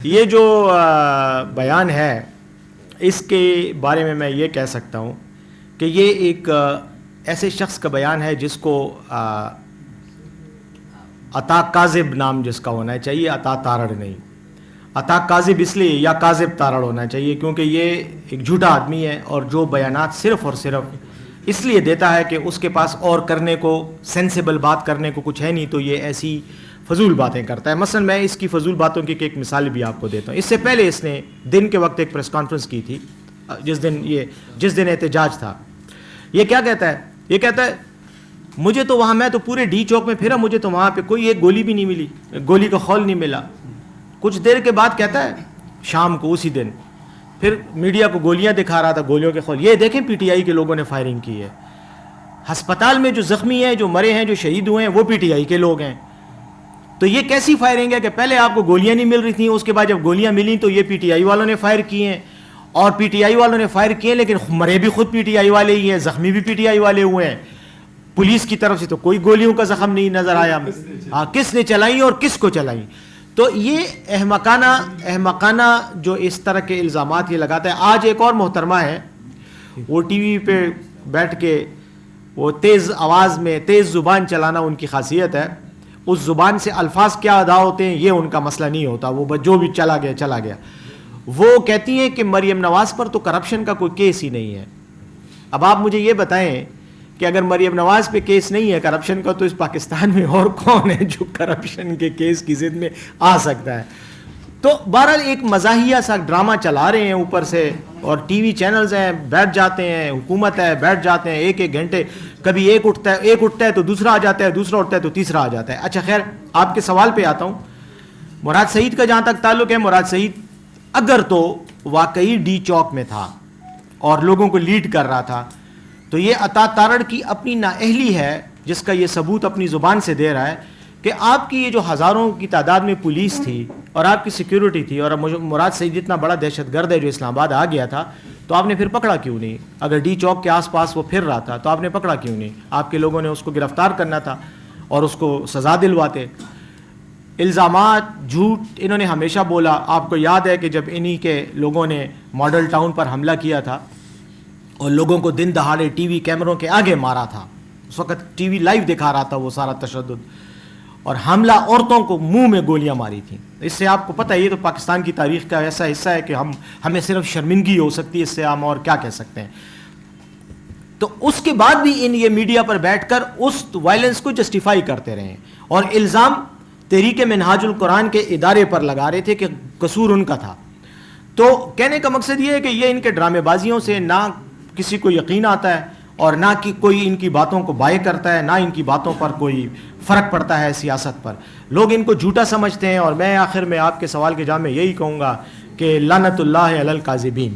یہ جو بیان ہے اس کے بارے میں یہ کہہ سکتا ہوں کہ یہ ایک ایسے شخص کا بیان ہے جس کو عطا کاذب نام جس کا ہونا چاہیے، عطا تارڑ نہیں۔ عطا کاذب اس لیے یا کاذب تارڑ ہونا چاہیے کیونکہ یہ ایک جھوٹا آدمی ہے اور جو بیانات صرف اور صرف اس لیے دیتا ہے کہ اس کے پاس اور کرنے کو سینسیبل بات کرنے کو کچھ ہے نہیں، تو یہ ایسی فضول باتیں کرتا ہے۔ مثلا میں اس کی فضول باتوں کی ایک مثال بھی آپ کو دیتا ہوں۔ اس سے پہلے اس نے دن کے وقت ایک پریس کانفرنس کی تھی جس دن احتجاج تھا۔ یہ کیا کہتا ہے؟ یہ کہتا ہے مجھے تو وہاں، میں تو پورے ڈی چوک میں پھرا، مجھے تو وہاں پہ کوئی ایک گولی بھی نہیں ملی، گولی کا خول نہیں ملا۔ کچھ دیر کے بعد کہتا ہے شام کو اسی دن پھر میڈیا کو گولیاں دکھا رہا تھا، گولیوں کے خول، یہ دیکھیں پی ٹی آئی کے لوگوں نے فائرنگ کی ہے۔ ہسپتال میں جو زخمی ہیں، جو مرے ہیں، جو شہید ہوئے ہیں، وہ پی ٹی آئی کے لوگ ہیں۔ تو یہ کیسی فائرنگ ہے کہ پہلے آپ کو گولیاں نہیں مل رہی تھیں، اس کے بعد جب گولیاں ملیں تو یہ پی ٹی آئی والوں نے فائر کی ہیں، اور پی ٹی آئی والوں نے فائر کیے لیکن مرے بھی خود پی ٹی آئی والے ہی ہیں، زخمی بھی پی ٹی آئی والے ہوئے ہیں۔ پولیس کی طرف سے تو کوئی گولیوں کا زخم نہیں نظر آیا، کس نے چلائیں اور کس کو چلائیں۔ تو یہ احمقانہ جو اس طرح کے الزامات یہ لگاتا ہے۔ آج ایک اور محترمہ ہے، وہ ٹی وی پہ بیٹھ کے وہ تیز آواز میں تیز زبان چلانا ان کی خاصیت ہے، اس زبان سے الفاظ کیا ادا ہوتے ہیں یہ ان کا مسئلہ نہیں ہوتا، وہ جو بھی چلا گیا۔ وہ کہتی ہیں کہ مریم نواز پر تو کرپشن کا کوئی کیس ہی نہیں ہے۔ اب آپ مجھے یہ بتائیں کہ اگر مریم نواز پہ کیس نہیں ہے کرپشن کا، تو اس پاکستان میں اور کون ہے جو کرپشن کے کیس کی ضد میں آ سکتا ہے؟ تو بہرحال ایک مزاحیہ سا ڈرامہ چلا رہے ہیں اوپر سے، اور ٹی وی چینلز ہیں، بیٹھ جاتے ہیں، حکومت ہے، بیٹھ جاتے ہیں ایک گھنٹے، کبھی ایک اٹھتا ہے تو دوسرا آ جاتا ہے، دوسرا اٹھتا ہے تو تیسرا آ جاتا ہے۔ اچھا خیر، آپ کے سوال پہ آتا ہوں۔ مراد سعید کا جہاں تک تعلق ہے، مراد سعید اگر تو واقعی ڈی چوک میں تھا اور لوگوں کو لیڈ کر رہا تھا، تو یہ عطا تارڑ کی اپنی نااہلی ہے جس کا یہ ثبوت اپنی زبان سے دے رہا ہے کہ آپ کی یہ جو ہزاروں کی تعداد میں پولیس تھی اور آپ کی سیکیورٹی تھی، اور مراد سعید اتنا بڑا دہشت گرد ہے جو اسلام آباد آ گیا تھا، تو آپ نے پھر پکڑا کیوں نہیں؟ اگر ڈی چوک کے آس پاس وہ پھر رہا تھا تو آپ نے پکڑا کیوں نہیں؟ آپ کے لوگوں نے اس کو گرفتار کرنا تھا اور اس کو سزا دلواتے۔ الزامات، جھوٹ انہوں نے ہمیشہ بولا۔ آپ کو یاد ہے کہ جب انہی کے لوگوں نے ماڈل ٹاؤن پر حملہ کیا تھا اور لوگوں کو دن دہاڑے ٹی وی کیمروں کے آگے مارا تھا، اس وقت ٹی وی لائیو دکھا رہا تھا وہ سارا تشدد، اور حملہ عورتوں کو منہ میں گولیاں ماری تھیں۔ اس سے آپ کو پتہ ہے یہ تو پاکستان کی تاریخ کا ایسا حصہ ہے کہ ہمیں صرف شرمندگی ہو سکتی ہے، اس سے ہم اور کیا کہہ سکتے ہیں۔ تو اس کے بعد بھی یہ میڈیا پر بیٹھ کر اس وائلنس کو جسٹیفائی کرتے رہے اور الزام تحریک منہاج القرآن کے ادارے پر لگا رہے تھے کہ قصور ان کا تھا۔ تو کہنے کا مقصد یہ ہے کہ یہ ان کے ڈرامے بازیوں سے نہ کسی کو یقین آتا ہے اور نہ کہ کوئی ان کی باتوں کو بائے کرتا ہے، نہ ان کی باتوں پر کوئی فرق پڑتا ہے سیاست پر۔ لوگ ان کو جھوٹا سمجھتے ہیں، اور میں آخر میں آپ کے سوال کے جواب میں یہی کہوں گا کہ لعنت اللہ علی الکاذبین۔